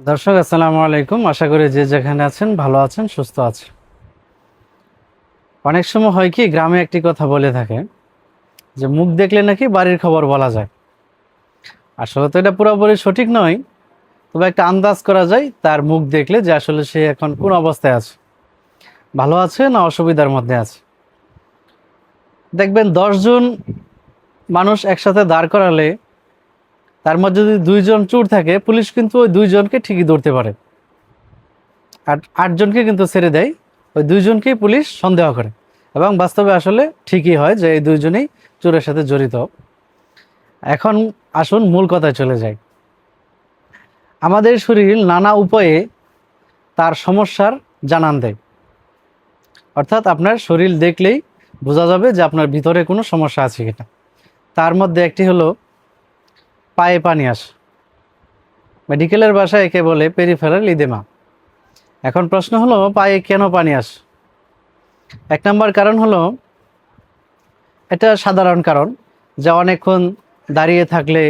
দর্শক আসসালামু আলাইকুম। আশা করি যে যেখানে আছেন ভালো আছেন, সুস্থ আছেন। অনেক সময় হয় কি, গ্রামে একটি কথা বলে থাকে যে মুখ দেখলে নাকি বাড়ির খবর বলা যায়। আসলে তো এটা পুরোপুরি সঠিক নয়, তবে একটা আন্দাজ করা যায় তার মুখ দেখলে যে আসলে সে এখন কোন অবস্থায় আছে, ভালো আছে না অসুবিধার মধ্যে আছে। দেখবেন 10 জন মানুষ একসাথে দাঁড় করালে তার মধ্যে যদি 2 জন চোর থাকে, পুলিশ কিন্তু ওই 2 জনকে ঠিকই ধরতে পারে। আর 8 জনকে কিন্তু ছেড়ে দেয়, ওই 2 জনকেই পুলিশ সন্দেহ করে। এবং বাস্তবে আসলে ঠিকই হয় যে এই 2 জনই চোরের সাথে জড়িত। এখন আসুন মূল কথায় চলে যাই। আমাদের শরীর নানা উপায়ে তার সমস্যার জানান দেয়। অর্থাৎ আপনার শরীর দেখলেই বোঝা যাবে যে আপনার ভিতরে কোনো সমস্যা আছে কিনা। তার মধ্যে একটি হলো পায়ে পানি আসে। মেডিকেলের ভাষায় একে বলে পেরিফেরাল ইদেমা। এখন প্রশ্ন হলো, পায়ে কেন পানি আসে? 1 নম্বর কারণ হলো, এটা সাধারণ কারণ, যে অনেকক্ষণ দাঁড়িয়ে থাকলে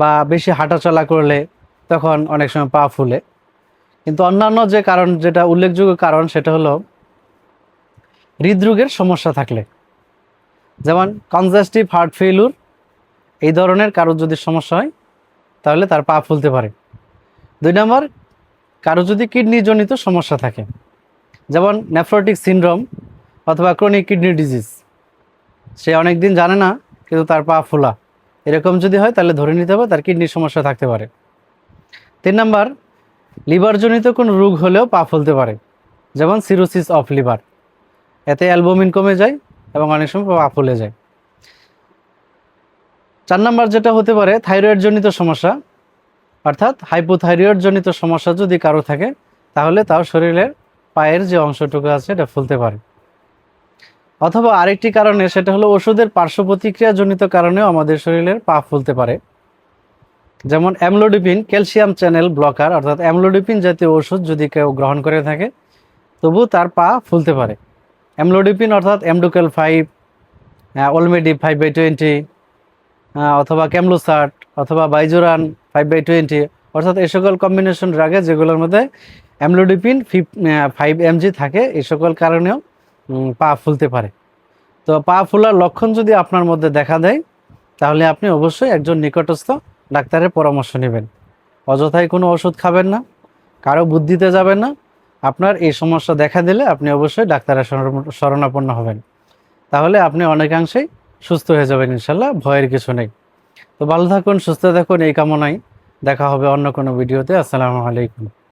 বা বেশি হাঁটাচলা করলে তখন অনেক সময় পা ফুলে। কিন্তু অন্যান্য যে কারণ, যেটা উল্লেখযোগ্য কারণ, সেটা হলো হৃদরোগের সমস্যা থাকলে, যেমন কনজাস্টিভ হার্ট ফেইলুর, এই ধরনের কারো যদি সমস্যা হয় তাহলে তার পা ফুলতে পারে। 2 নম্বর, কারো যদি কিডনিজনিত সমস্যা থাকে, যেমন নেফ্রোটিক সিনড্রোম অথবা ক্রনিক কিডনি ডিজিজ, সে অনেক দিন জানে না কিন্তু তার পা ফোলা, এরকম যদি হয় তাহলে ধরে নিতে হবে তার কিডনির সমস্যা থাকতে পারে। 3 নম্বর, লিভারজনিত কোনো রোগ হলেও পা ফুলতে পারে, যেমন সিরোসিস অফ লিভার, এতে অ্যালবুমিন কমে যায় এবং অনেক সময় পা ফুলে যায়। 4 নম্বর যেটা হতে পারে, থাইরয়েড জনিত সমস্যা, অর্থাৎ হাইপোথাইরয়েড জনিত সমস্যা যদি কারো থাকে তাহলে তার শরীরের পায়ের যে অংশটুকু আছে এটা ফুলতে পারে। অথবা আরেকটি কারণে, সেটা হলো ওষুধের পার্শ্ব প্রতিক্রিয়াজনিত কারণেও আমাদের শরীরের পা ফুলতে পারে, যেমন অ্যামলোডিপিন ক্যালসিয়াম চ্যানেল ব্লকার, অর্থাৎ অ্যামলোডিপিন জাতীয় ওষুধ যদি কেউ গ্রহণ করে থাকে তবু তার পা ফুলতে পারে। অ্যামলোডিপিন অর্থাৎ এমডোকেল 5, অলমেডি 5/20, অথবা ক্যামলোসার্ট, অথবা বাইজোরান 5/20, অর্থাৎ এই সকল কম্বিনেশন ড্রাগে যেগুলোর মধ্যে অ্যামলোডিপিন 5 mg থাকে, এই সকল কারণেও পা ফুলতে পারে। তো পা ফোলার লক্ষণ যদি আপনার মধ্যে দেখা দেয় তাহলে আপনি অবশ্যই একজন নিকটস্থ ডাক্তারের পরামর্শ নেবেন। অযথাই কোনো ওষুধ খাবেন না, কারো বুদ্ধিতে যাবেন না। আপনার এই সমস্যা দেখা দিলে আপনি অবশ্যই ডাক্তারের শরণাপন্ন হবেন, তাহলে আপনি অনেকাংশেই সুস্থ হয়ে যাবেন ইনশাল্লাহ, ভয়ের কিছু নেই। তো ভালো থাকুন, সুস্থ থাকুন, এই কামনায় দেখা হবে অন্য কোনো ভিডিওতে। আসসালামু আলাইকুম।